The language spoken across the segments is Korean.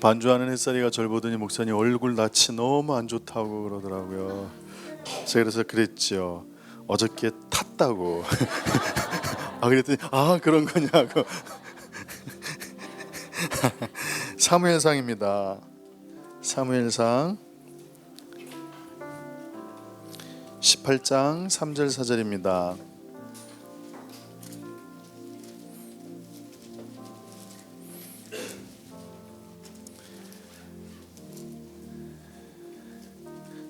반주하는 햇살이가 절 보더니 목사님 얼굴 낯이 너무 안 좋다고 그러더라고요. 제가 그래서 그랬죠. 어저께 탔다고. 그랬더니 그런 거냐고. 사무엘상입니다. 사무엘상 18장 3절 4절입니다.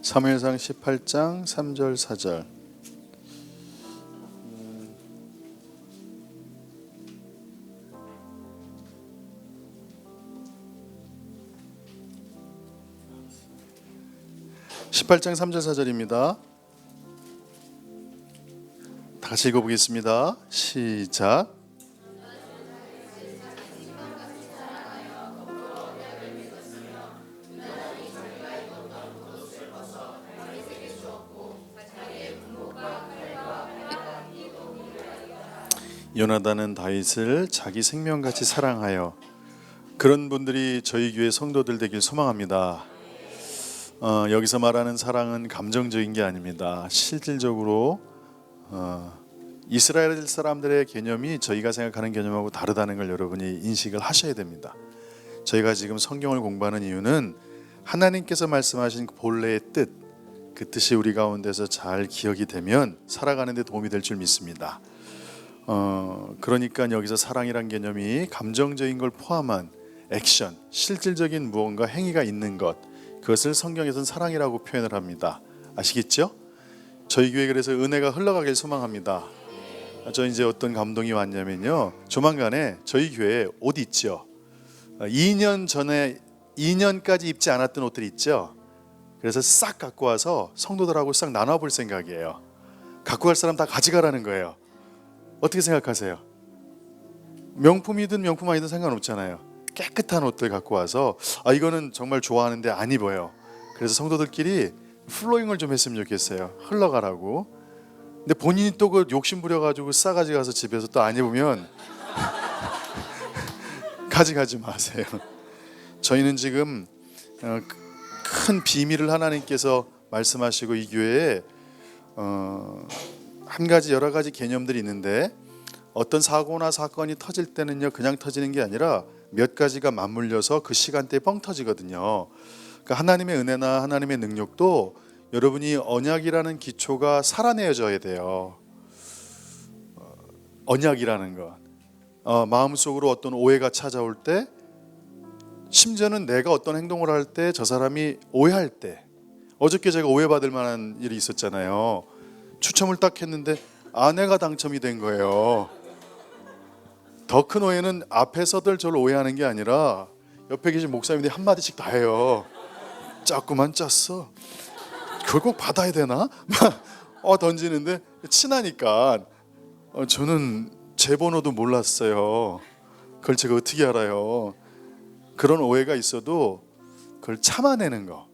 사무엘상 18장 3절 4절. (18장 3절 4절입니다) 다시 읽어보겠습니다. 시작. 요나단은 다윗을 자기 생명같이 사랑하여. 그런 분들이 저희 교회 성도들 되길 소망합니다. 여기서 말하는 사랑은 감정적인 게 아닙니다. 실질적으로 이스라엘 사람들의 개념이 저희가 생각하는 개념하고 다르다는 걸 여러분이 인식을 하셔야 됩니다. 저희가 지금 성경을 공부하는 이유는 하나님께서 말씀하신 본래의 뜻, 그 뜻이 우리 가운데서 잘 기억이 되면 살아가는 데 도움이 될 줄 믿습니다. 그러니까 여기서 사랑이란 개념이 감정적인 걸 포함한 액션, 실질적인 무언가 행위가 있는 것, 그것을 성경에서는 사랑이라고 표현을 합니다. 아시겠죠? 저희 교회 그래서 은혜가 흘러가길 소망합니다. 저 이제 어떤 감동이 왔냐면요, 조만간에 저희 교회에 옷 있죠. 2년 전에 2년까지 입지 않았던 옷들 있죠. 그래서 싹 갖고 와서 성도들하고 싹 나눠볼 생각이에요. 갖고 갈 사람 다 가져가라는 거예요. 어떻게 생각하세요? 명품이든 명품 아니든 상관없잖아요. 깨끗한 옷들 갖고 와서 이거는 정말 좋아하는데 안 입어요. 그래서 성도들끼리 플로잉을 좀 했으면 좋겠어요. 흘러가라고. 근데 본인이 또 그 욕심 부려가지고 싸가지 가서 집에서 또 안 입으면 가져가지 마세요. 저희는 지금 큰 비밀을 하나님께서 말씀하시고 이 교회에 한 가지 여러 가지 개념들이 있는데, 어떤 사고나 사건이 터질 때는요 그냥 터지는 게 아니라 몇 가지가 맞물려서 그 시간대에 뻥 터지거든요. 그러니까 하나님의 은혜나 하나님의 능력도 여러분이 언약이라는 기초가 살아내어져야 돼요. 언약이라는 것, 마음속으로 어떤 오해가 찾아올 때, 심지어는 내가 어떤 행동을 할 때 저 사람이 오해할 때, 어저께 제가 오해받을 만한 일이 있었잖아요. 추첨을 딱 했는데 아내가 당첨이 된 거예요. 더 큰 오해는 앞에서들 저를 오해하는 게 아니라 옆에 계신 목사님들이 한마디씩 다 해요. 자꾸만 짰어. 그걸 꼭 받아야 되나? 던지는데 친하니까. 저는 제 번호도 몰랐어요. 그걸 제가 어떻게 알아요? 그런 오해가 있어도 그걸 참아내는 거.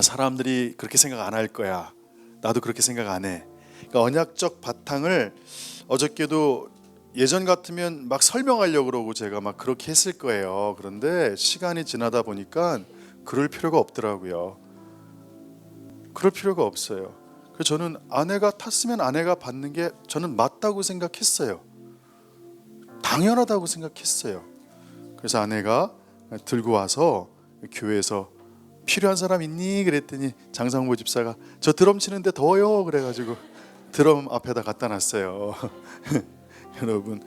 사람들이 그렇게 생각 안 할 거야. 나도 그렇게 생각 안 해. 그러니까 언약적 바탕을 어저께도 예전 같으면 막 설명하려고 그러고 제가 막 그렇게 했을 거예요. 그런데 시간이 지나다 보니까 그럴 필요가 없더라고요. 그럴 필요가 없어요. 그래서 저는 아내가 탔으면 아내가 받는 게 저는 맞다고 생각했어요. 당연하다고 생각했어요. 그래서 아내가 들고 와서 교회에서 필요한 사람 있니? 그랬더니 장상모 집사가 저 드럼 치는데 더워요 그래가지고 드럼 앞에다 갖다 놨어요. 여러분,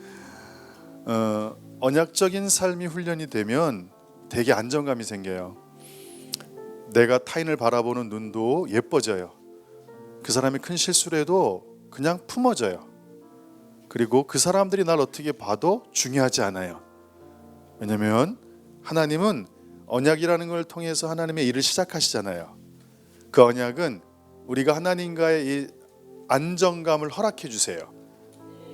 언약적인 삶이 훈련이 되면 되게 안정감이 생겨요. 내가 타인을 바라보는 눈도 예뻐져요. 그 사람이 큰 실수를 해도 그냥 품어져요. 그리고 그 사람들이 날 어떻게 봐도 중요하지 않아요. 왜냐하면 하나님은 언약이라는 걸 통해서 하나님의 일을 시작하시잖아요. 그 언약은 우리가 하나님과의 이 안정감을 허락해 주세요.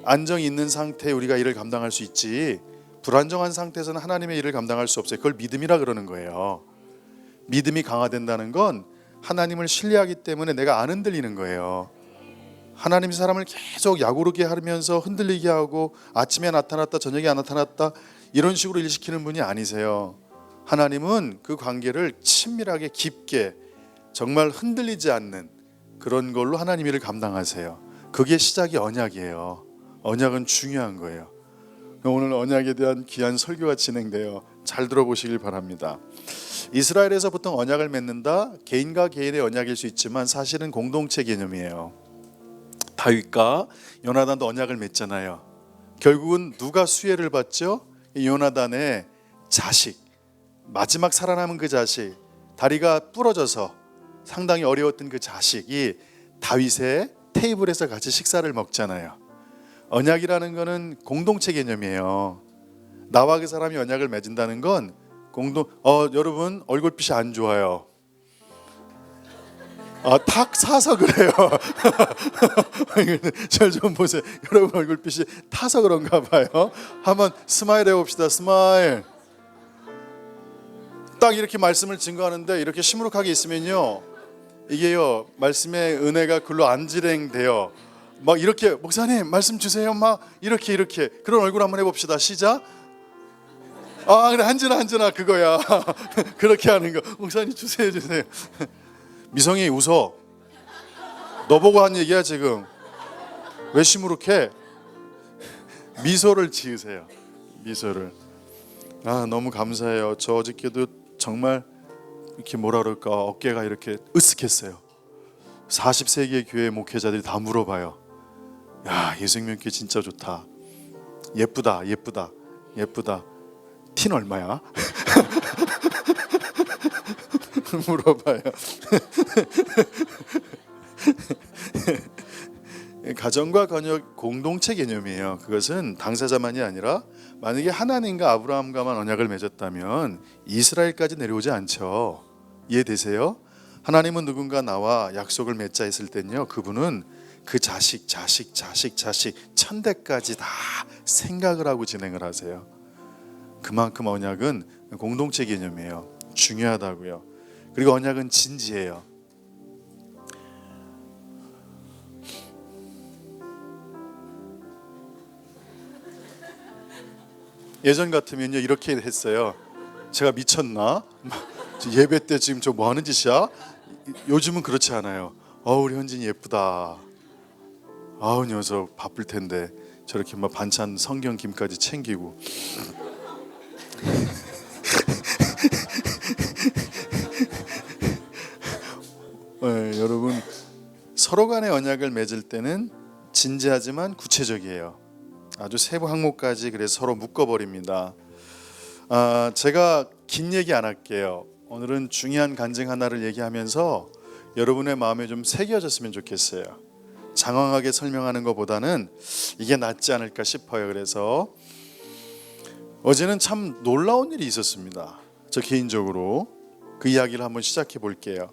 안정이 있는 상태에 우리가 일을 감당할 수 있지, 불안정한 상태에서는 하나님의 일을 감당할 수 없어요. 그걸 믿음이라 그러는 거예요. 믿음이 강화된다는 건 하나님을 신뢰하기 때문에 내가 안 흔들리는 거예요. 하나님이 사람을 계속 야구르게 하면서 흔들리게 하고 아침에 나타났다 저녁에 안 나타났다 이런 식으로 일시키는 분이 아니세요. 하나님은 그 관계를 친밀하게 깊게 정말 흔들리지 않는 그런 걸로 하나님 일을 감당하세요. 그게 시작이 언약이에요. 언약은 중요한 거예요. 오늘 언약에 대한 귀한 설교가 진행돼요. 잘 들어보시길 바랍니다. 이스라엘에서 보통 언약을 맺는다, 개인과 개인의 언약일 수 있지만 사실은 공동체 개념이에요. 다윗과 요나단도 언약을 맺잖아요. 결국은 누가 수혜를 받죠? 요나단의 자식, 마지막 살아남은 그 자식, 다리가 부러져서 상당히 어려웠던 그 자식이 다윗의 테이블에서 같이 식사를 먹잖아요. 언약이라는 거는 공동체 개념이에요. 나와 그 사람이 언약을 맺은다는 건 여러분 얼굴빛이 안 좋아요. 탁 사서 그래요. 절 좀 보세요. 여러분 얼굴빛이 타서 그런가 봐요. 한번 스마일 해봅시다. 스마일. 딱 이렇게 말씀을 증거하는데 이렇게 시무룩하게 있으면요, 이게요 말씀의 은혜가 글로 안 진행돼요. 막 이렇게 목사님 말씀 주세요. 막 이렇게 그런 얼굴 한번 해봅시다. 시작. 그래 한진아 그거야. 그렇게 하는 거. 목사님 주세요. 미성이 웃어. 너 보고 한 얘기야 지금. 왜 시무룩해? 미소를 지으세요. 미소를. 너무 감사해요. 저 어저께도 정말 이렇게 뭐라 그럴까, 어깨가 이렇게 으쓱했어요. 40세기의 교회 목회자들이 다 물어봐요. 야, 예수님교회 진짜 좋다. 예쁘다. 티는 얼마야? 물어봐요. 가정과 건역 공동체 개념이에요. 그것은 당사자만이 아니라 만약에 하나님과 아브라함과만 언약을 맺었다면 이스라엘까지 내려오지 않죠. 이해되세요? 하나님은 누군가 나와 약속을 맺자 했을 때는요, 그분은 그 자식 천대까지 다 생각을 하고 진행을 하세요. 그만큼 언약은 공동체 개념이에요. 중요하다고요. 그리고 언약은 진지해요. 예전 같으면요 이렇게 했어요. 제가 미쳤나? 예배 때 지금 저 뭐 하는 짓이야? 요즘은 그렇지 않아요. 우리 현진이 예쁘다. 녀석 바쁠 텐데 저렇게 막 반찬 성경 김까지 챙기고. 여러분 서로 간의 언약을 맺을 때는 진지하지만 구체적이에요. 아주 세부 항목까지 그래서 서로 묶어버립니다. 제가 긴 얘기 안 할게요. 오늘은 중요한 간증 하나를 얘기하면서 여러분의 마음에 좀 새겨졌으면 좋겠어요. 장황하게 설명하는 것보다는 이게 낫지 않을까 싶어요. 그래서 어제는 참 놀라운 일이 있었습니다. 저 개인적으로 그 이야기를 한번 시작해 볼게요.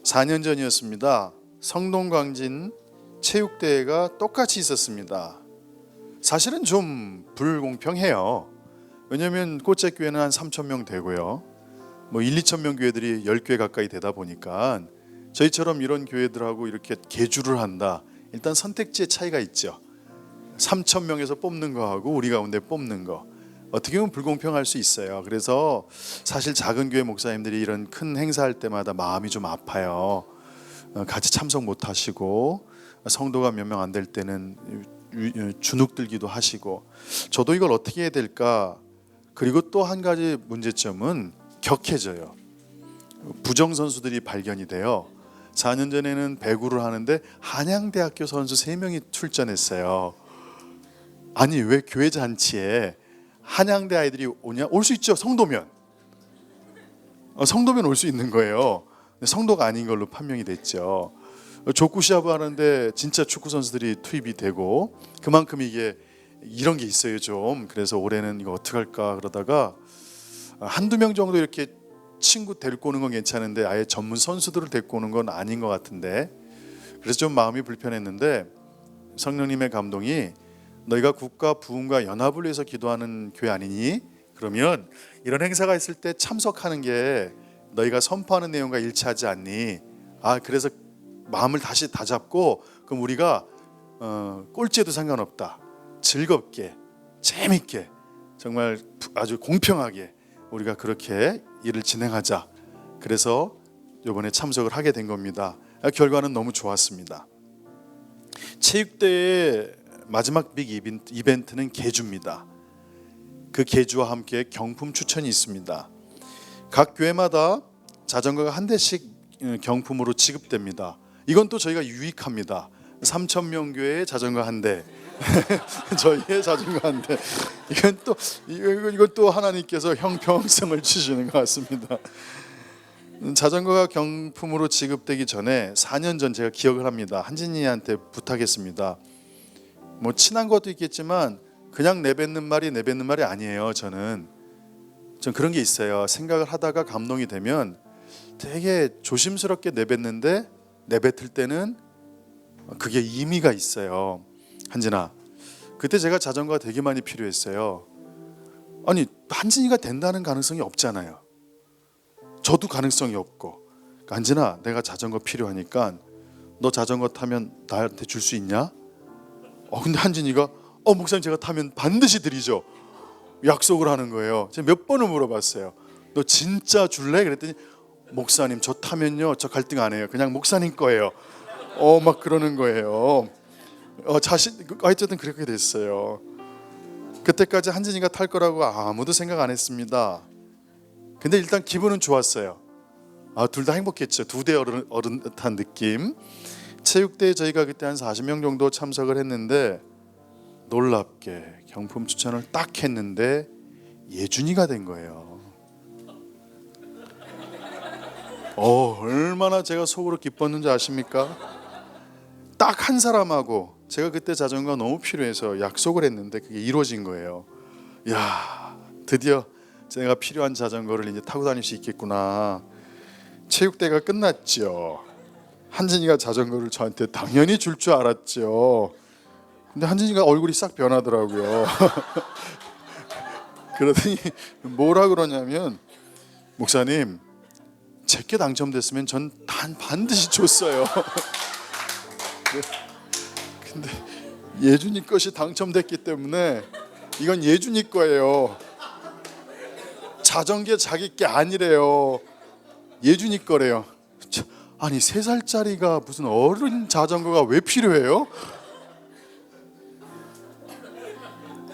4년 전이었습니다. 성동광진 체육대회가 똑같이 있었습니다. 사실은 좀 불공평해요. 왜냐하면 꽃제교회는 한 3,000명 되고요, 1, 2,000명 교회들이 10교회 가까이 되다 보니까 저희처럼 이런 교회들하고 이렇게 계주를 한다. 일단 선택지의 차이가 있죠. 3,000명에서 뽑는 거하고 우리 가운데 뽑는 거, 어떻게 보면 불공평할 수 있어요. 그래서 사실 작은 교회 목사님들이 이런 큰 행사할 때마다 마음이 좀 아파요. 같이 참석 못 하시고 성도가 몇 명 안 될 때는 주눅들기도 하시고, 저도 이걸 어떻게 해야 될까. 그리고 또 한 가지 문제점은 격해져요. 부정 선수들이 발견이 돼요. 4년 전에는 배구를 하는데 한양대학교 선수 3명이 출전했어요. 아니 왜 교회 잔치에 한양대 아이들이 오냐? 올 수 있죠. 성도면 올 수 있는 거예요. 성도가 아닌 걸로 판명이 됐죠. 족구 시합을 하는데 진짜 축구 선수들이 투입이 되고, 그만큼 이게 이런 게 있어요 좀. 그래서 올해는 이거 어떡할까 그러다가 한두 명 정도 이렇게 친구 데리고 오는 건 괜찮은데 아예 전문 선수들을 데리고 오는 건 아닌 것 같은데, 그래서 좀 마음이 불편했는데 성령님의 감동이 너희가 국가 부흥과 연합을 위해서 기도하는 교회 아니니? 그러면 이런 행사가 있을 때 참석하는 게 너희가 선포하는 내용과 일치하지 않니? 그래서 마음을 다시 다잡고, 그럼 우리가 꼴찌해도 상관없다, 즐겁게 재밌게 정말 아주 공평하게 우리가 그렇게 일을 진행하자. 그래서 이번에 참석을 하게 된 겁니다. 결과는 너무 좋았습니다. 체육대회의 마지막 빅 이벤트는 계주입니다. 그 계주와 함께 경품 추천이 있습니다. 각 교회마다 자전거가 한 대씩 경품으로 지급됩니다. 이건 또 저희가 유익합니다. 3,000명 교회의 자전거 한 대, 저희의 자전거 한 대. 이건 또 하나님께서 형평성을 주시는 것 같습니다. 자전거가 경품으로 지급되기 전에 4년 전 제가 기억을 합니다. 한진이한테 부탁했습니다. 뭐 친한 것도 있겠지만 그냥 내뱉는 말이 아니에요. 전 그런 게 있어요. 생각을 하다가 감동이 되면 되게 조심스럽게 내뱉는데 내뱉을 때는 그게 의미가 있어요. 한진아, 그때 제가 자전거가 되게 많이 필요했어요. 아니, 한진이가 된다는 가능성이 없잖아요. 저도 가능성이 없고. 한진아, 내가 자전거 필요하니까 너 자전거 타면 나한테 줄 수 있냐? 근데 한진이가 목사님 제가 타면 반드시 드리죠. 약속을 하는 거예요. 제가 몇 번을 물어봤어요. 너 진짜 줄래? 그랬더니 목사님 저 타면요 저 갈등 안 해요. 그냥 목사님 거예요. 막 그러는 거예요. 어쨌든 그렇게 됐어요. 그때까지 한진이가 탈 거라고 아무도 생각 안 했습니다. 근데 일단 기분은 좋았어요. 둘 다 행복했죠. 두 대 어른한 느낌. 체육대회 저희가 그때 한 40명 정도 참석을 했는데 놀랍게 경품 추천을 딱 했는데 예준이가 된 거예요. 얼마나 제가 속으로 기뻤는지 아십니까? 딱 한 사람하고 제가 그때 자전거가 너무 필요해서 약속을 했는데 그게 이루어진 거예요. 야, 드디어 제가 필요한 자전거를 이제 타고 다닐 수 있겠구나. 체육대회가 끝났죠. 한진이가 자전거를 저한테 당연히 줄 줄 알았죠. 근데 한진이가 얼굴이 싹 변하더라고요. 그러더니 뭐라 그러냐면 목사님 제게 당첨됐으면 전 반드시 줬어요. 근데 예준이 것이 당첨됐기 때문에 이건 예준이 거예요. 자전거 자기 게 아니래요. 예준이 거래요. 아니 3살짜리가 무슨 어른 자전거가 왜 필요해요?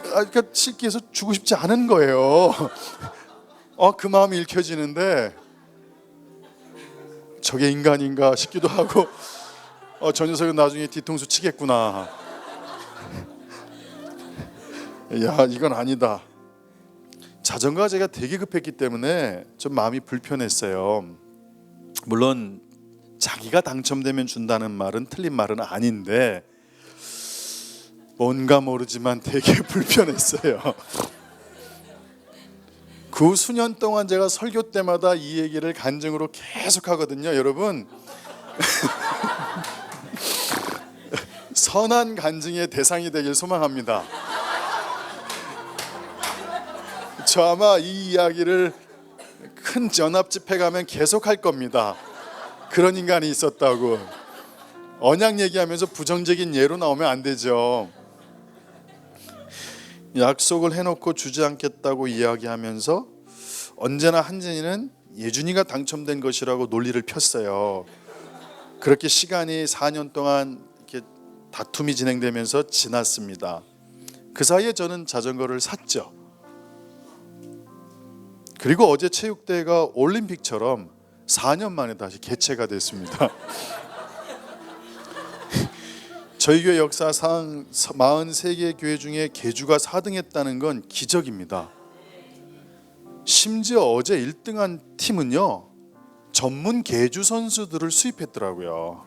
그러니까 쉽게 해서 주고 싶지 않은 거예요. 그 마음이 읽혀지는데 저게 인간인가 싶기도 하고 저 녀석은 나중에 뒤통수 치겠구나. 야, 이건 아니다. 자전거가 제가 되게 급했기 때문에 좀 마음이 불편했어요. 물론 자기가 당첨되면 준다는 말은 틀린 말은 아닌데 뭔가 모르지만 되게 불편했어요. 그 수년 동안 제가 설교 때마다 이 얘기를 간증으로 계속 하거든요. 여러분 선한 간증의 대상이 되길 소망합니다. 저 아마 이 이야기를 큰 연합 집회 가면 계속 할 겁니다. 그런 인간이 있었다고. 언약 얘기하면서 부정적인 예로 나오면 안 되죠. 약속을 해놓고 주지 않겠다고 이야기하면서 언제나 한진이는 예준이가 당첨된 것이라고 논리를 폈어요. 그렇게 시간이 4년 동안 이렇게 다툼이 진행되면서 지났습니다. 그 사이에 저는 자전거를 샀죠. 그리고 어제 체육대회가 올림픽처럼 4년 만에 다시 개최가 됐습니다. 저희 교회 역사상 43개 교회 중에 계주가 4등했다는 건 기적입니다. 심지어 어제 1등한 팀은요 전문 계주 선수들을 수입했더라고요.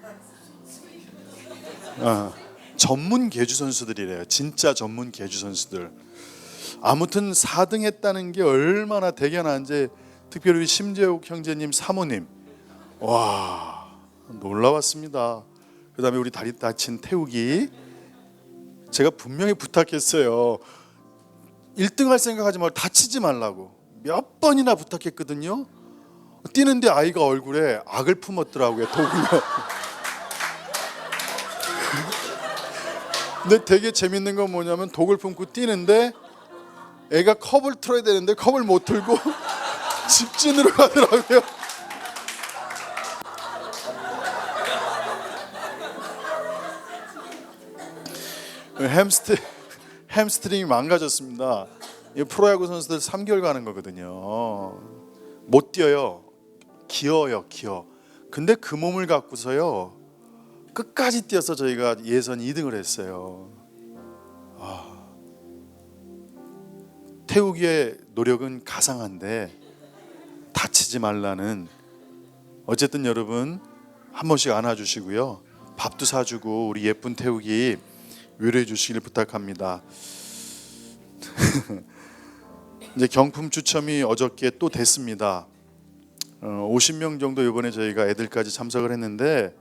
전문 계주 선수들이래요. 진짜 전문 계주 선수들. 아무튼 4등 했다는 게 얼마나 대견한지. 특별히 심재욱 형제님 사모님, 와 놀라웠습니다. 그 다음에 우리 다리 다친 태욱이, 제가 분명히 부탁했어요. 1등 할 생각하지 말고 다치지 말라고 몇 번이나 부탁했거든요. 뛰는데 아이가 얼굴에 악을 품었더라고요. 독을요. 근데 되게 재밌는 건 뭐냐면 독을 품고 뛰는데 애가 컵을 틀어야 되는데 컵을 못 틀고 집진으로 가더라고요. 햄스트링이 망가졌습니다. 이 프로야구 선수들 3개월 가는 거거든요. 못 뛰어요. 기어요, 기어. 근데 그 몸을 갖고서요 끝까지 뛰어서 저희가 예선 2등을 했어요. 태우기의 노력은 가상한데 다치지 말라는. 어쨌든 여러분 한 번씩 안아주시고요, 밥도 사주고 우리 예쁜 태우기 위로해 주시길 부탁합니다. 이제 경품 추첨이 어저께 또 됐습니다. 50명 정도 이번에 저희가 애들까지 참석을 했는데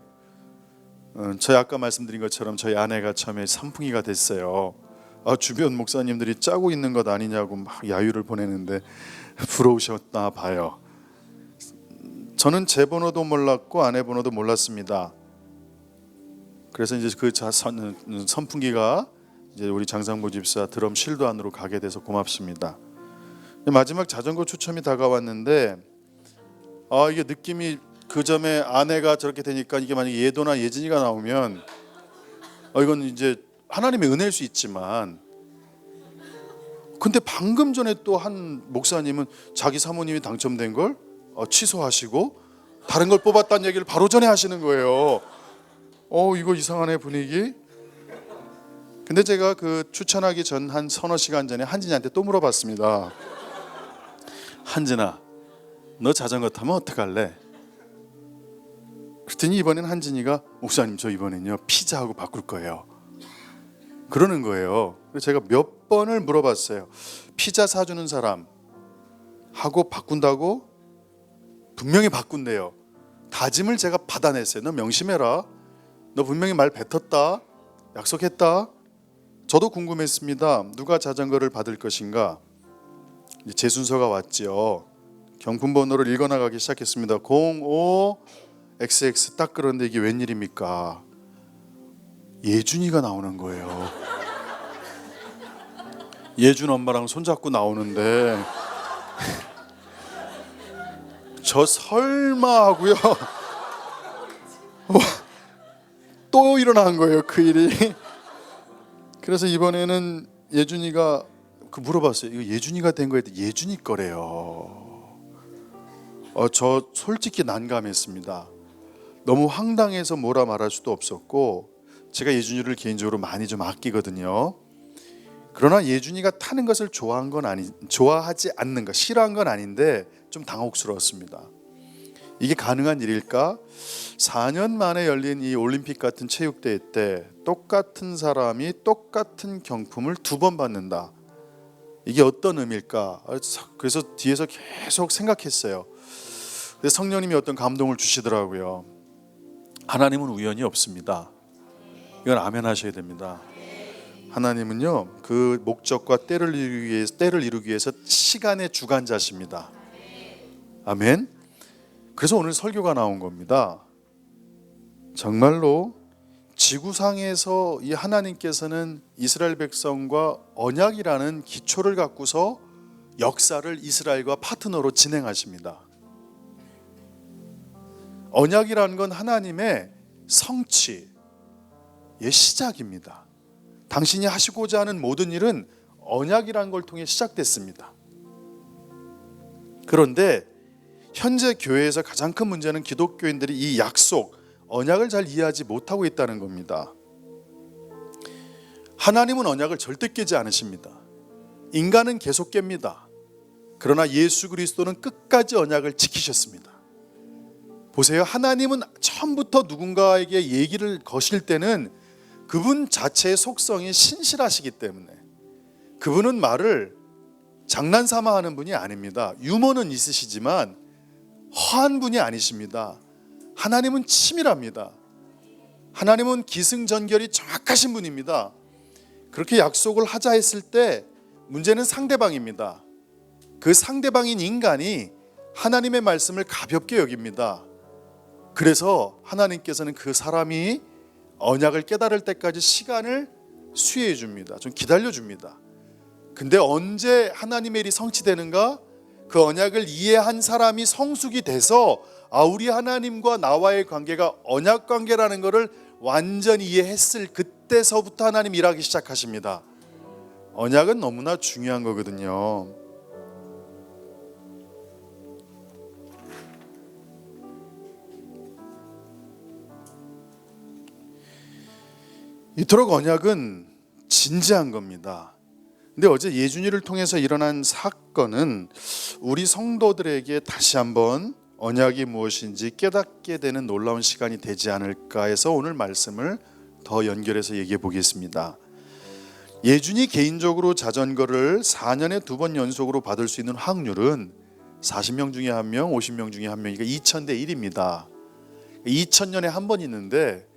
저희 아까 말씀드린 것처럼 저희 아내가 처음에 선풍기가 됐어요. 주변 목사님들이 짜고 있는 것 아니냐고 막 야유를 보내는데 부러우셨나 봐요. 저는 제 번호도 몰랐고 아내 번호도 몰랐습니다. 그래서 이제 그 선풍기가 이제 우리 장상보 집사 드럼 실도 안으로 가게 돼서 고맙습니다. 마지막 자전거 추첨이 다가왔는데 이게 느낌이, 그 점에 아내가 저렇게 되니까 이게 만약에 예도나 예진이가 나오면 이건 이제 하나님의 은혜일 수 있지만, 근데 방금 전에 또 한 목사님은 자기 사모님이 당첨된 걸 취소하시고 다른 걸 뽑았다는 얘기를 바로 전에 하시는 거예요. 이거 이상하네 분위기. 근데 제가 그 추천하기 전 한 서너 시간 전에 한진이한테 또 물어봤습니다. 한진아, 너 자전거 타면 어떡할래? 그랬더니 이번엔 한진이가 목사님 저 이번엔요 피자하고 바꿀 거예요 그러는 거예요. 그래서 제가 몇 번을 물어봤어요. 피자 사주는 사람 하고 바꾼다고? 분명히 바꾼대요. 다짐을 제가 받아냈어요. 너 명심해라, 너 분명히 말 뱉었다, 약속했다. 저도 궁금했습니다. 누가 자전거를 받을 것인가. 이제 제 순서가 왔지요. 경품 번호를 읽어나가기 시작했습니다. 05XX 딱. 그런데 이게 웬일입니까? 예준이가 나오는 거예요. 예준 엄마랑 손잡고 나오는데 저 설마 하고요. 또 일어난 거예요 그 일이. 그래서 이번에는 예준이가 물어봤어요. 이거 예준이가 된 거에 예준이 거래요. 저 솔직히 난감했습니다. 너무 황당해서 뭐라 말할 수도 없었고, 제가 예준이를 개인적으로 많이 좀 아끼거든요. 그러나 예준이가 타는 것을 좋아하지 않는 것, 싫어한 건 아닌데 좀 당혹스러웠습니다. 이게 가능한 일일까? 4년 만에 열린 이 올림픽 같은 체육대회 때 똑같은 사람이 똑같은 경품을 2번 받는다. 이게 어떤 의미일까? 그래서 뒤에서 계속 생각했어요. 근데 성령님이 어떤 감동을 주시더라고요. 하나님은 우연이 없습니다. 이건 아멘 하셔야 됩니다. 하나님은요 그 목적과 때를 이루기 위해서 시간의 주관자십니다. 아멘. 그래서 오늘 설교가 나온 겁니다. 정말로 지구상에서 이 하나님께서는 이스라엘 백성과 언약이라는 기초를 갖고서 역사를 이스라엘과 파트너로 진행하십니다. 언약이라는 건 하나님의 성취의 시작입니다. 당신이 하시고자 하는 모든 일은 언약이라는 걸 통해 시작됐습니다. 그런데 현재 교회에서 가장 큰 문제는 기독교인들이 이 약속, 언약을 잘 이해하지 못하고 있다는 겁니다. 하나님은 언약을 절대 깨지 않으십니다. 인간은 계속 깹니다. 그러나 예수 그리스도는 끝까지 언약을 지키셨습니다. 보세요. 하나님은 처음부터 누군가에게 얘기를 거실 때는 그분 자체의 속성이 신실하시기 때문에 그분은 말을 장난삼아 하는 분이 아닙니다. 유머는 있으시지만 허한 분이 아니십니다. 하나님은 치밀합니다. 하나님은 기승전결이 정확하신 분입니다. 그렇게 약속을 하자 했을 때 문제는 상대방입니다. 그 상대방인 인간이 하나님의 말씀을 가볍게 여깁니다. 그래서 하나님께서는 그 사람이 언약을 깨달을 때까지 시간을 수혜해 줍니다. 좀 기다려 줍니다. 근데 언제 하나님의 일이 성취되는가? 그 언약을 이해한 사람이 성숙이 돼서 우리 하나님과 나와의 관계가 언약 관계라는 것을 완전히 이해했을 그때서부터 하나님 일하기 시작하십니다. 언약은 너무나 중요한 거거든요. 이토록 언약은 진지한 겁니다. 근데 어제 예준이를 통해서 일어난 사건은 우리 성도들에게 다시 한번 언약이 무엇인지 깨닫게 되는 놀라운 시간이 되지 않을까 해서 오늘 말씀을 더 연결해서 얘기해 보겠습니다. 예준이 개인적으로 자전거를 4년에 2번 연속으로 받을 수 있는 확률은 40명 중에 1명, 50명 중에 1명이니까 2000대 1입니다. 2000년에 한 번 있는데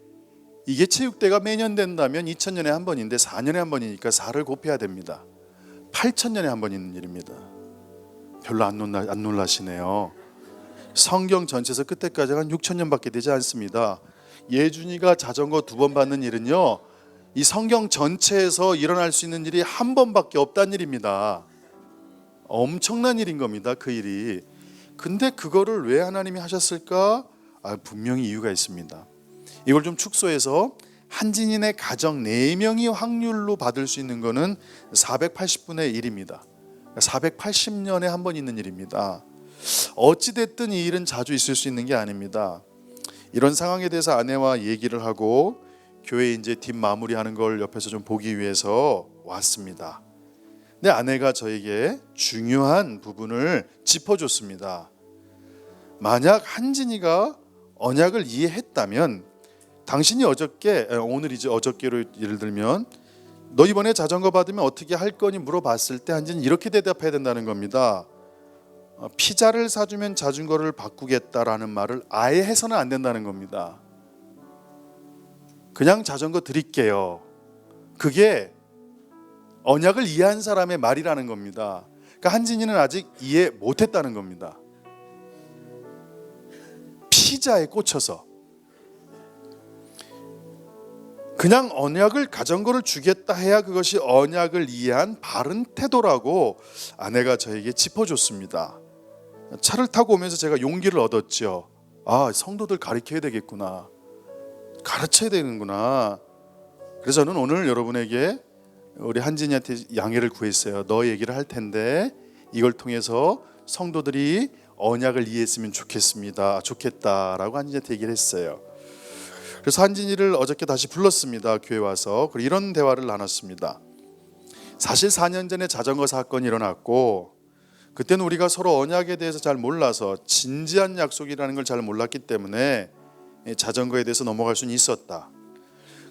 이게 체육대가 매년 된다면 2000년에 한 번인데 4년에 한 번이니까 4를 곱해야 됩니다. 8000년에 한 번 있는 일입니다. 별로 안 놀라시네요. 성경 전체에서 끝에까지가 한 6000년밖에 되지 않습니다. 예준이가 자전거 2번 받는 일은요, 이 성경 전체에서 일어날 수 있는 일이 한 번밖에 없다는 일입니다. 엄청난 일인 겁니다, 그 일이. 근데 그거를 왜 하나님이 하셨을까? 분명히 이유가 있습니다. 이걸 좀 축소해서 한진인의 가정 4명이 확률로 받을 수 있는 거는 480분의 1입니다. 480년에 한 번 있는 일입니다. 어찌됐든 이 일은 자주 있을 수 있는 게 아닙니다. 이런 상황에 대해서 아내와 얘기를 하고 교회 이제 뒷 마무리하는 걸 옆에서 좀 보기 위해서 왔습니다. 근데 아내가 저에게 중요한 부분을 짚어줬습니다. 만약 한진이가 언약을 이해했다면 당신이 오늘이지 어저께로 예를 들면 너 이번에 자전거 받으면 어떻게 할 거니 물어봤을 때 한진이 이렇게 대답해야 된다는 겁니다. 피자를 사주면 자전거를 바꾸겠다라는 말을 아예 해서는 안 된다는 겁니다. 그냥 자전거 드릴게요. 그게 언약을 이해한 사람의 말이라는 겁니다. 그러니까 한진이는 아직 이해 못했다는 겁니다. 피자에 꽂혀서 그냥 언약을 자전거를 주겠다 해야 그것이 언약을 이해한 바른 태도라고 아내가 저에게 짚어줬습니다. 차를 타고 오면서 제가 용기를 얻었죠. 성도들 가르쳐야 되겠구나. 가르쳐야 되는구나. 그래서 저는 오늘 여러분에게 우리 한진이한테 양해를 구했어요. 너 얘기를 할 텐데 이걸 통해서 성도들이 언약을 이해했으면 좋겠다라고 한진이한테 얘기를 했어요. 그래서 한진이를 어저께 다시 불렀습니다. 교회 와서. 그리고 이런 대화를 나눴습니다. 사실 4년 전에 자전거 사건이 일어났고 그때는 우리가 서로 언약에 대해서 잘 몰라서 진지한 약속이라는 걸 잘 몰랐기 때문에 자전거에 대해서 넘어갈 수는 있었다.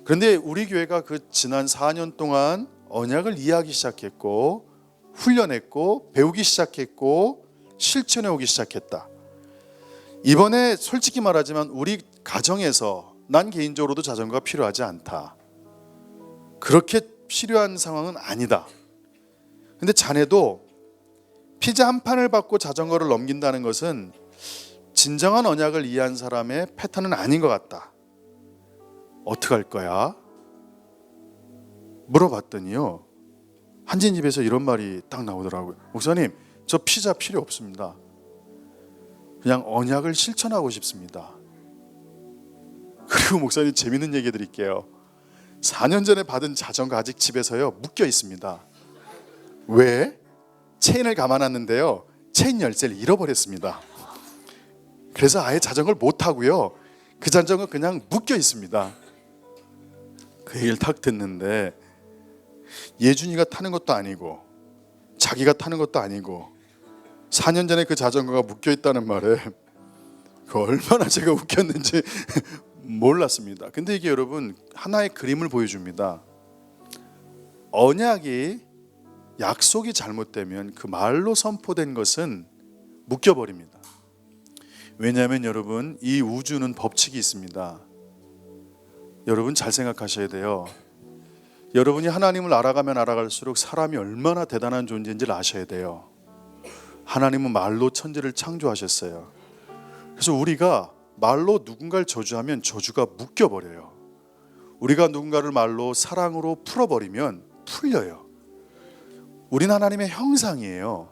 그런데 우리 교회가 그 지난 4년 동안 언약을 이해하기 시작했고 훈련했고 배우기 시작했고 실천해 오기 시작했다. 이번에 솔직히 말하지만 우리 가정에서 난 개인적으로도 자전거가 필요하지 않다. 그렇게 필요한 상황은 아니다. 근데 자네도 피자 한 판을 받고 자전거를 넘긴다는 것은 진정한 언약을 이해한 사람의 패턴은 아닌 것 같다. 어떻게 할 거야? 물어봤더니요, 한진 입에서 이런 말이 딱 나오더라고요. 목사님, 저 피자 필요 없습니다. 그냥 언약을 실천하고 싶습니다. 그리고 목사님 재밌는 얘기 드릴게요. 4년 전에 받은 자전거 아직 집에서요 묶여 있습니다. 왜? 체인을 감아놨는데요, 체인 열쇠를 잃어버렸습니다. 그래서 아예 자전거를 못 타고요, 그 자전거 그냥 묶여 있습니다. 그 얘기를 딱 듣는데 예준이가 타는 것도 아니고 자기가 타는 것도 아니고 4년 전에 그 자전거가 묶여 있다는 말에 그 얼마나 제가 웃겼는지 몰랐습니다. 근데 이게 여러분 하나의 그림을 보여줍니다. 언약이 약속이 잘못되면 그 말로 선포된 것은 묶여버립니다. 왜냐하면 여러분 이 우주는 법칙이 있습니다. 여러분 잘 생각하셔야 돼요. 여러분이 하나님을 알아가면 알아갈수록 사람이 얼마나 대단한 존재인지를 아셔야 돼요. 하나님은 말로 천지를 창조하셨어요. 그래서 우리가 말로 누군가를 저주하면 저주가 묶여버려요. 우리가 누군가를 말로 사랑으로 풀어버리면 풀려요. 우린 하나님의 형상이에요.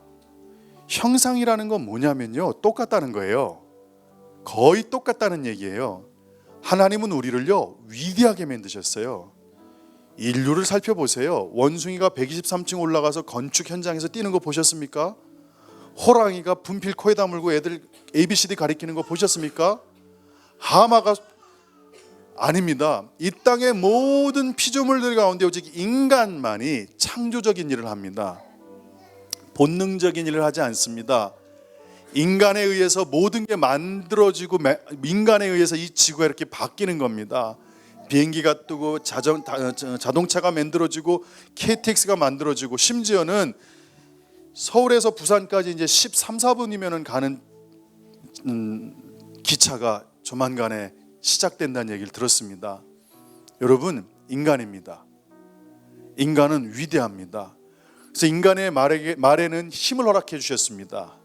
형상이라는 건 뭐냐면요, 똑같다는 거예요. 거의 똑같다는 얘기예요. 하나님은 우리를요 위대하게 만드셨어요. 인류를 살펴보세요. 원숭이가 123층 올라가서 건축 현장에서 뛰는 거 보셨습니까? 호랑이가 분필 코에 다물고 애들 ABCD 가리키는 거 보셨습니까? 하마가 아닙니다. 이 땅의 모든 피조물들 가운데 오직 인간만이 창조적인 일을 합니다. 본능적인 일을 하지 않습니다. 인간에 의해서 모든 게 만들어지고 인간에 의해서 이 지구가 이렇게 바뀌는 겁니다. 비행기가 뜨고 자동차가 만들어지고 KTX가 만들어지고 심지어는 서울에서 부산까지 이제 13, 14분이면 가는 기차가 조만간에 시작된다는 얘기를 들었습니다. 여러분, 인간입니다. 인간은 위대합니다. 그래서 인간의 말에는 힘을 허락해 주셨습니다.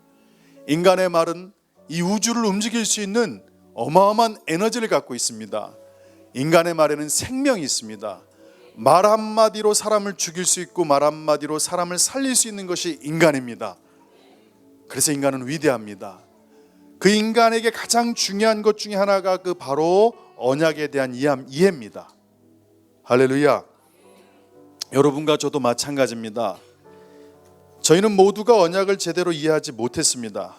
인간의 말은 이 우주를 움직일 수 있는 어마어마한 에너지를 갖고 있습니다. 인간의 말에는 생명이 있습니다. 말 한마디로 사람을 죽일 수 있고 말 한마디로 사람을 살릴 수 있는 것이 인간입니다. 그래서 인간은 위대합니다. 그 인간에게 가장 중요한 것 중에 하나가 그 바로 언약에 대한 이해입니다. 할렐루야. 여러분과 저도 마찬가지입니다. 저희는 모두가 언약을 제대로 이해하지 못했습니다.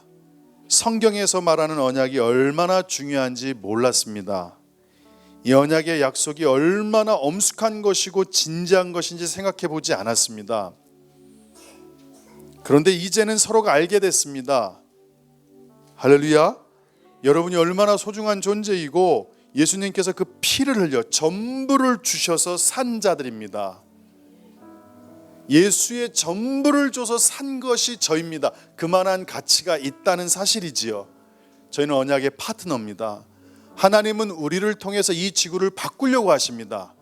성경에서 말하는 언약이 얼마나 중요한지 몰랐습니다. 이 언약의 약속이 얼마나 엄숙한 것이고 진지한 것인지 생각해 보지 않았습니다. 그런데 이제는 서로가 알게 됐습니다. 할렐루야. 여러분이 얼마나 소중한 존재이고 예수님께서 그 피를 흘려 전부를 주셔서 산 자들입니다. 예수의 전부를 줘서 산 것이 저입니다. 그만한 가치가 있다는 사실이지요. 저희는 언약의 파트너입니다. 하나님은 우리를 통해서 이 지구를 바꾸려고 하십니다.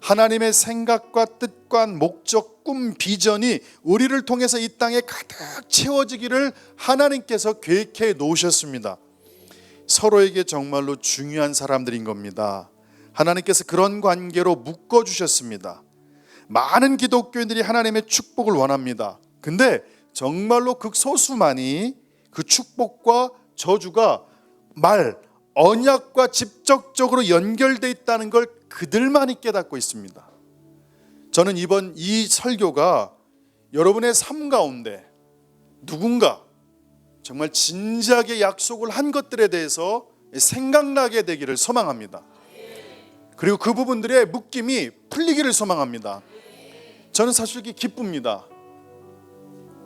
하나님의 생각과 뜻과 목적, 꿈, 비전이 우리를 통해서 이 땅에 가득 채워지기를 하나님께서 계획해 놓으셨습니다. 서로에게 정말로 중요한 사람들인 겁니다. 하나님께서 그런 관계로 묶어주셨습니다. 많은 기독교인들이 하나님의 축복을 원합니다. 근데 정말로 극소수만이 그 축복과 저주가 언약과 직접적으로 연결되어 있다는 걸 그들만이 깨닫고 있습니다. 저는 이번 이 설교가 여러분의 삶 가운데 누군가 정말 진지하게 약속을 한 것들에 대해서 생각나게 되기를 소망합니다. 그리고 그 부분들의 묶임이 풀리기를 소망합니다. 저는 사실 기쁩니다.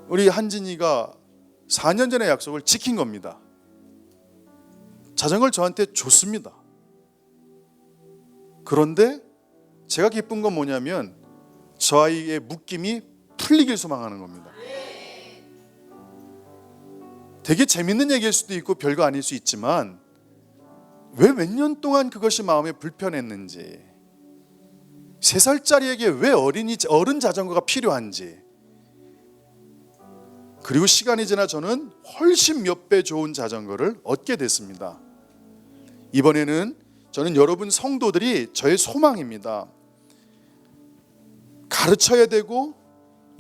우리 한진이가 4년 전의 약속을 지킨 겁니다. 자전거를 저한테 줬습니다. 그런데 제가 기쁜 건 뭐냐면 저 아이의 묶임이 풀리길 소망하는 겁니다. 되게 재밌는 얘기일 수도 있고 별거 아닐 수 있지만 왜 몇 년 동안 그것이 마음에 불편했는지, 3살짜리에게 왜 어른 자전거가 필요한지, 그리고 시간이 지나 저는 훨씬 몇 배 좋은 자전거를 얻게 됐습니다. 이번에는 저는 여러분 성도들이 저의 소망입니다. 가르쳐야 되고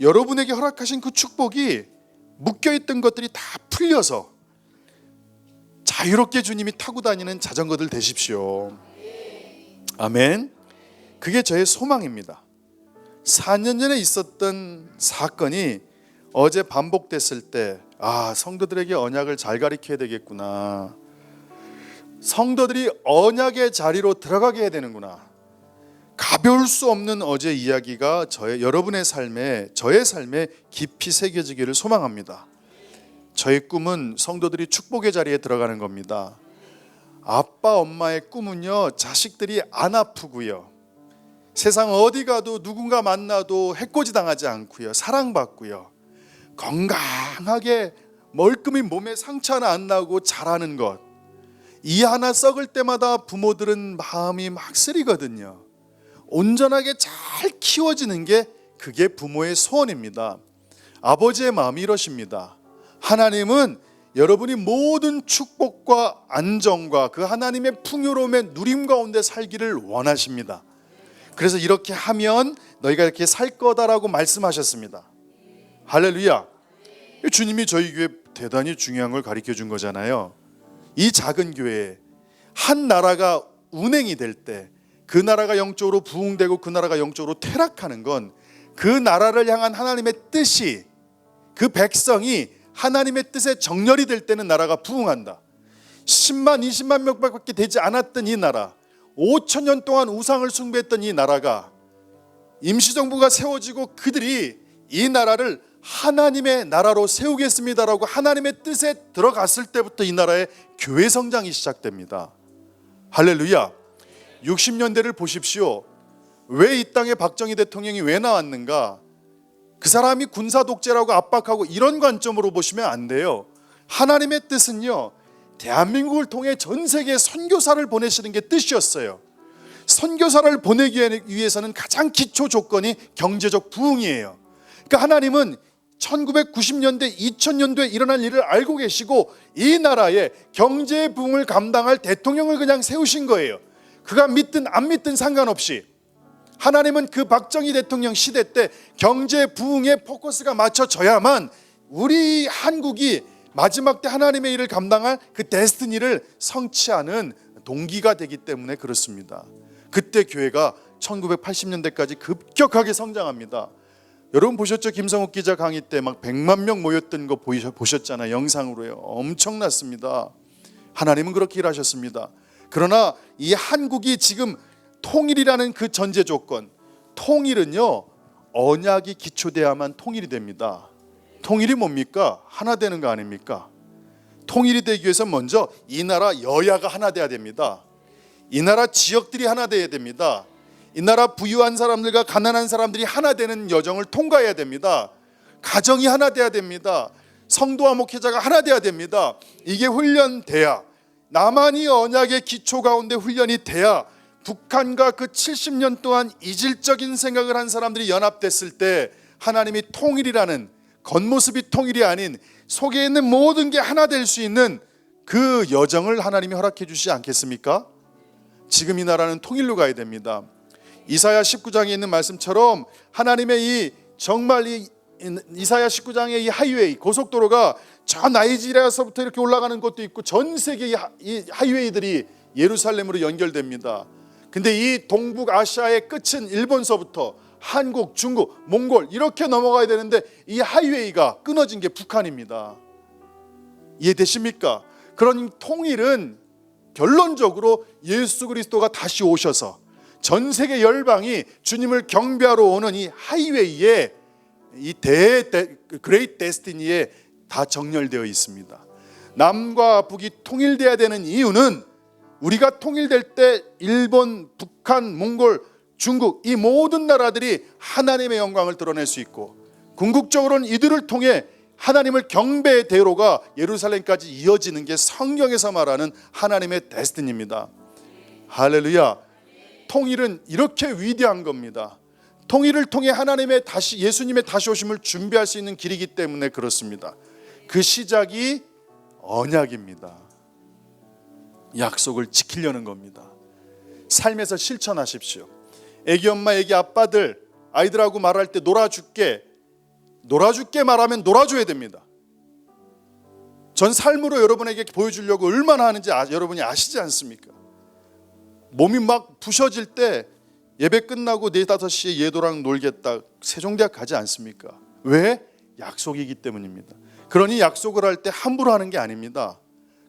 여러분에게 허락하신 그 축복이 묶여있던 것들이 다 풀려서 자유롭게 주님이 타고 다니는 자전거들 되십시오. 아멘. 그게 저의 소망입니다. 4년 전에 있었던 사건이 어제 반복됐을 때 성도들에게 언약을 잘 가르쳐야 되겠구나. 성도들이 언약의 자리로 들어가게 해야 되는구나. 가벼울 수 없는 어제 이야기가 여러분의 삶에, 저의 삶에 깊이 새겨지기를 소망합니다. 저의 꿈은 성도들이 축복의 자리에 들어가는 겁니다. 아빠 엄마의 꿈은요, 자식들이 안 아프고요, 세상 어디 가도 누군가 만나도 해코지 당하지 않고요, 사랑받고요, 건강하게 멀끔히 몸에 상처 하나 안 나고 자라는 것, 이 하나 썩을 때마다 부모들은 마음이 막 쓰리거든요. 온전하게 잘 키워지는 게 그게 부모의 소원입니다. 아버지의 마음이 이러십니다. 하나님은 여러분이 모든 축복과 안정과 그 하나님의 풍요로움의 누림 가운데 살기를 원하십니다. 그래서 이렇게 하면 너희가 이렇게 살 거다라고 말씀하셨습니다. 할렐루야. 주님이 저희 교회 대단히 중요한 걸 가르쳐 준 거잖아요. 이 작은 교회에 한 나라가 운행이 될 때 그 나라가 영적으로 부흥되고 그 나라가 영적으로 퇴락하는 건 그 나라를 향한 하나님의 뜻이, 그 백성이 하나님의 뜻에 정렬이 될 때는 나라가 부흥한다. 10만 20만 명밖에 되지 않았던 이 나라, 5천 년 동안 우상을 숭배했던 이 나라가 임시정부가 세워지고 그들이 이 나라를 하나님의 나라로 세우겠습니다라고 하나님의 뜻에 들어갔을 때부터 이 나라의 교회 성장이 시작됩니다. 할렐루야. 60년대를 보십시오. 왜 이 땅에 박정희 대통령이 왜 나왔는가? 그 사람이 군사 독재라고 압박하고 이런 관점으로 보시면 안 돼요. 하나님의 뜻은요, 대한민국을 통해 전 세계에 선교사를 보내시는 게 뜻이었어요. 선교사를 보내기 위해서는 가장 기초 조건이 경제적 부흥이에요. 그러니까 하나님은 1990년대, 2000년도에 일어날 일을 알고 계시고 이 나라의 경제 부흥을 감당할 대통령을 그냥 세우신 거예요. 그가 믿든 안 믿든 상관없이. 하나님은 그 박정희 대통령 시대 때 경제 부흥에 포커스가 맞춰져야만 우리 한국이 마지막 때 하나님의 일을 감당할 그 데스티니를 성취하는 동기가 되기 때문에 그렇습니다. 그때 교회가 1980년대까지 급격하게 성장합니다. 여러분 보셨죠? 김성욱 기자 강의 때 막 100만 명 모였던 거 보셨잖아요. 영상으로요. 엄청났습니다. 하나님은 그렇게 일하셨습니다. 그러나 이 한국이 지금 통일이라는 그 전제 조건, 통일은요, 언약이 기초돼야만 통일이 됩니다. 통일이 뭡니까? 하나 되는 거 아닙니까? 통일이 되기 위해서 먼저 이 나라 여야가 하나 돼야 됩니다. 이 나라 지역들이 하나 돼야 됩니다. 이 나라 부유한 사람들과 가난한 사람들이 하나 되는 여정을 통과해야 됩니다. 가정이 하나 돼야 됩니다. 성도와 목회자가 하나 돼야 됩니다. 이게 훈련돼야, 남한이 언약의 기초 가운데 훈련이 돼야 북한과 그 70년 동안 이질적인 생각을 한 사람들이 연합됐을 때 하나님이 통일이라는, 겉모습이 통일이 아닌 속에 있는 모든 게 하나 될 수 있는 그 여정을 하나님이 허락해 주시지 않겠습니까? 지금 이 나라는 통일로 가야 됩니다. 이사야 19장에 있는 말씀처럼 하나님의 이 정말 이 이사야 19장의 이 하이웨이, 고속도로가 저 나이지리아서부터 이렇게 올라가는 것도 있고 전 세계 이 하이웨이들이 예루살렘으로 연결됩니다. 근데 이 동북아시아의 끝은 일본서부터 한국, 중국, 몽골 이렇게 넘어가야 되는데 이 하이웨이가 끊어진 게 북한입니다. 이해되십니까? 그런 통일은 결론적으로 예수 그리스도가 다시 오셔서 전 세계 열방이 주님을 경배하러 오는 이 하이웨이에, 이 그레이트 데스티니에 다 정렬되어 있습니다. 남과 북이 통일돼야 되는 이유는 우리가 통일될 때 일본, 북한, 몽골, 중국 이 모든 나라들이 하나님의 영광을 드러낼 수 있고, 궁극적으로는 이들을 통해 하나님을 경배의 대로가 예루살렘까지 이어지는 게 성경에서 말하는 하나님의 데스티니입니다. 할렐루야. 통일은 이렇게 위대한 겁니다. 통일을 통해 하나님의 예수님의 다시 오심을 준비할 수 있는 길이기 때문에 그렇습니다. 그 시작이 언약입니다. 약속을 지키려는 겁니다. 삶에서 실천하십시오. 애기 엄마, 애기 아빠들 아이들하고 말할 때 놀아줄게 말하면 놀아줘야 됩니다. 전 삶으로 여러분에게 보여주려고 얼마나 하는지 여러분이 아시지 않습니까? 몸이 막 부셔질 때 예배 끝나고 4, 5시에 얘도랑 놀겠다 세종대학 가지 않습니까? 왜? 약속이기 때문입니다. 그러니 약속을 할 때 함부로 하는 게 아닙니다.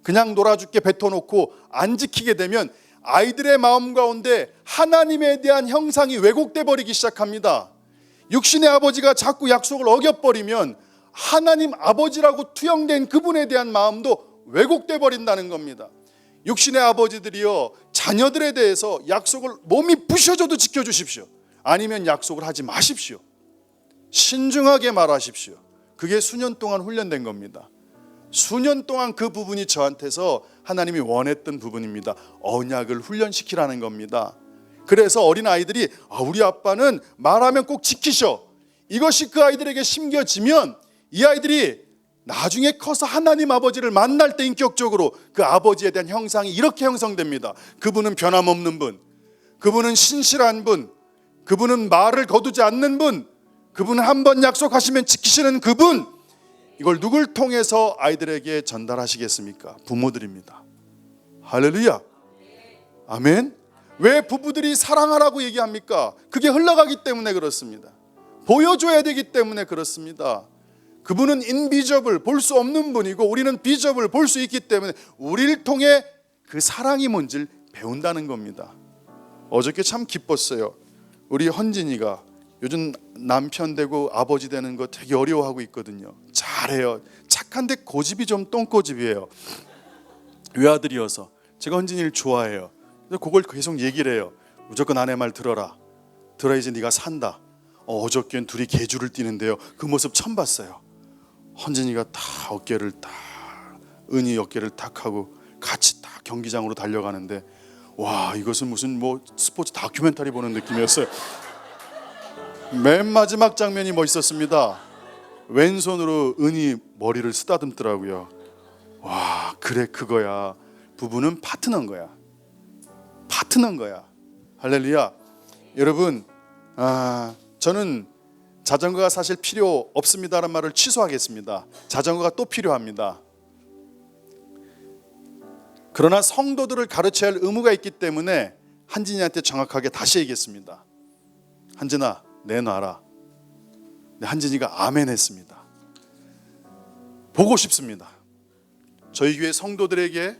그냥 놀아줄게 뱉어놓고 안 지키게 되면 아이들의 마음 가운데 하나님에 대한 형상이 왜곡돼 버리기 시작합니다. 육신의 아버지가 자꾸 약속을 어겨버리면 하나님 아버지라고 투영된 그분에 대한 마음도 왜곡돼 버린다는 겁니다. 육신의 아버지들이요, 자녀들에 대해서 약속을 몸이 부셔져도 지켜주십시오. 아니면 약속을 하지 마십시오. 신중하게 말하십시오. 그게 수년 동안 훈련된 겁니다. 수년 동안 그 부분이 저한테서 하나님이 원했던 부분입니다. 언약을 훈련시키라는 겁니다. 그래서 어린아이들이 우리 아빠는 말하면 꼭 지키셔, 이것이 그 아이들에게 심겨지면 이 아이들이 나중에 커서 하나님 아버지를 만날 때 인격적으로 그 아버지에 대한 형상이 이렇게 형성됩니다. 그분은 변함없는 분, 그분은 신실한 분, 그분은 말을 거두지 않는 분, 그분은 한 번 약속하시면 지키시는 그분, 이걸 누굴 통해서 아이들에게 전달하시겠습니까? 부모들입니다. 할렐루야. 아멘. 왜 부부들이 사랑하라고 얘기합니까? 그게 흘러가기 때문에 그렇습니다. 보여줘야 되기 때문에 그렇습니다. 그분은 인비저블, 볼 수 없는 분이고 우리는 비저블, 볼 수 있기 때문에 우리를 통해 그 사랑이 뭔지를 배운다는 겁니다. 어저께 참 기뻤어요. 우리 헌진이가 요즘 남편 되고 아버지 되는 거 되게 어려워하고 있거든요. 잘해요. 착한데 고집이 좀 똥고집이에요. 외아들이어서 제가 헌진이를 좋아해요. 그래서 그걸 계속 얘기를 해요. 무조건 아내 말 들어라. 들어야지 네가 산다. 어저께는 둘이 개주를 뛰는데요. 그 모습 처음 봤어요. 헌진이가 다 어깨를 딱, 은희 어깨를 탁 하고 같이 딱 경기장으로 달려가는데, 와, 이것은 무슨 뭐 스포츠 다큐멘터리 보는 느낌이었어요. 맨 마지막 장면이 멋있었습니다. 왼손으로 은희 머리를 쓰다듬더라고요. 와, 그래, 그거야. 부부는 파트너인 거야. 파트너인 거야. 할렐루야. 여러분, 저는 자전거가 사실 필요 없습니다라는 말을 취소하겠습니다. 자전거가 또 필요합니다. 그러나 성도들을 가르쳐야 할 의무가 있기 때문에 한진이한테 정확하게 다시 얘기했습니다. 한진아, 내놔라. 한진이가 아멘 했습니다. 보고 싶습니다. 저희 교회 성도들에게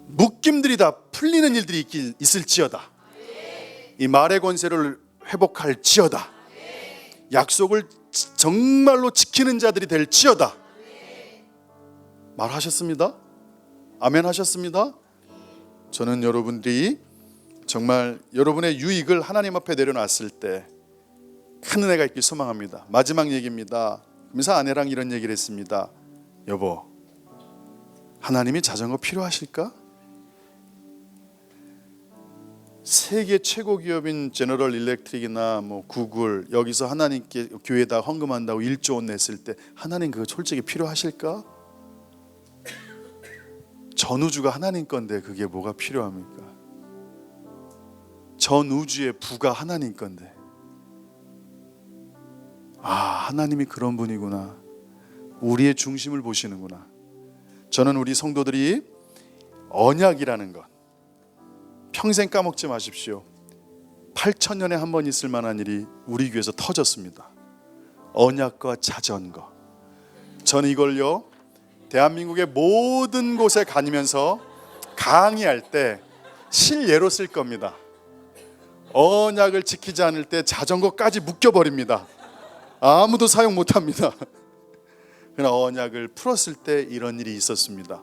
묶임들이 다 풀리는 일들이 있을지어다. 이 말의 권세를 회복할지어다. 약속을 정말로 지키는 자들이 될지어다. 말하셨습니다. 아멘 하셨습니다. 저는 여러분들이 정말 여러분의 유익을 하나님 앞에 내려놨을 때 큰 은혜가 있길 소망합니다. 마지막 얘기입니다. 그러면서 아내랑 이런 얘기를 했습니다. 여보, 하나님이 자전거 필요하실까? 세계 최고 기업인 제너럴 일렉트릭이나 뭐 구글, 여기서 하나님께 교회에다 헌금한다고 1조 원 냈을 때 하나님 그거 솔직히 필요하실까? 전 우주가 하나님 건데 그게 뭐가 필요합니까? 전 우주의 부가 하나님 건데. 하나님이 그런 분이구나. 우리의 중심을 보시는구나. 저는 우리 성도들이 언약이라는 것 평생 까먹지 마십시오. 8,000년에 한 번 있을 만한 일이 우리 교회에서 터졌습니다. 언약과 자전거. 저는 이걸요, 대한민국의 모든 곳에 다니면서 강의할 때 실예로 쓸 겁니다. 언약을 지키지 않을 때 자전거까지 묶여버립니다. 아무도 사용 못합니다. 그러나 언약을 풀었을 때 이런 일이 있었습니다.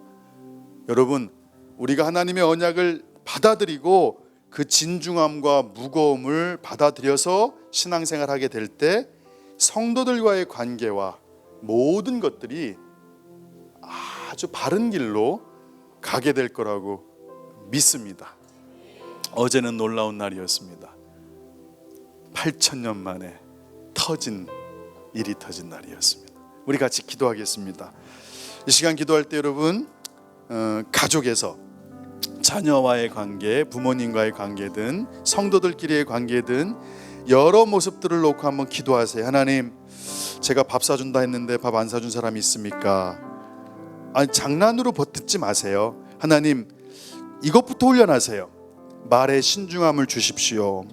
여러분, 우리가 하나님의 언약을 받아들이고 그 진중함과 무거움을 받아들여서 신앙생활하게 될 때 성도들과의 관계와 모든 것들이 아주 바른 길로 가게 될 거라고 믿습니다. 어제는 놀라운 날이었습니다. 8,000년 만에 일이 터진 날이었습니다. 우리 같이 기도하겠습니다. 이 시간 기도할 때 여러분, 가족에서 자녀와의 관계, 부모님과의 관계든 성도들끼리의 관계든 여러 모습들을 놓고 한번 기도하세요. 하나님, 제가 밥 사준다 했는데 밥 안 사준 사람이 있습니까? 장난으로 듣지 마세요. 하나님, 이것부터 훈련하세요. 말에 신중함을 주십시오.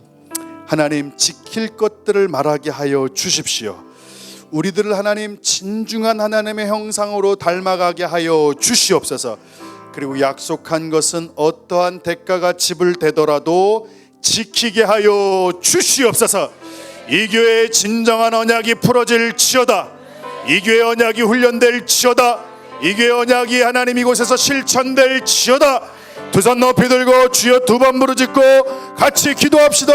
하나님, 지킬 것들을 말하게 하여 주십시오. 우리들을 하나님 진중한 하나님의 형상으로 닮아가게 하여 주시옵소서. 그리고 약속한 것은 어떠한 대가가 지불되더라도 지키게 하여 주시옵소서. 이 교회의 진정한 언약이 풀어질지어다. 이 교회의 언약이 훈련될지어다. 이 교회의 언약이 하나님 이곳에서 실천될지어다. 두 손 높이 들고 주여 두 번 부르짖고 같이 기도합시다.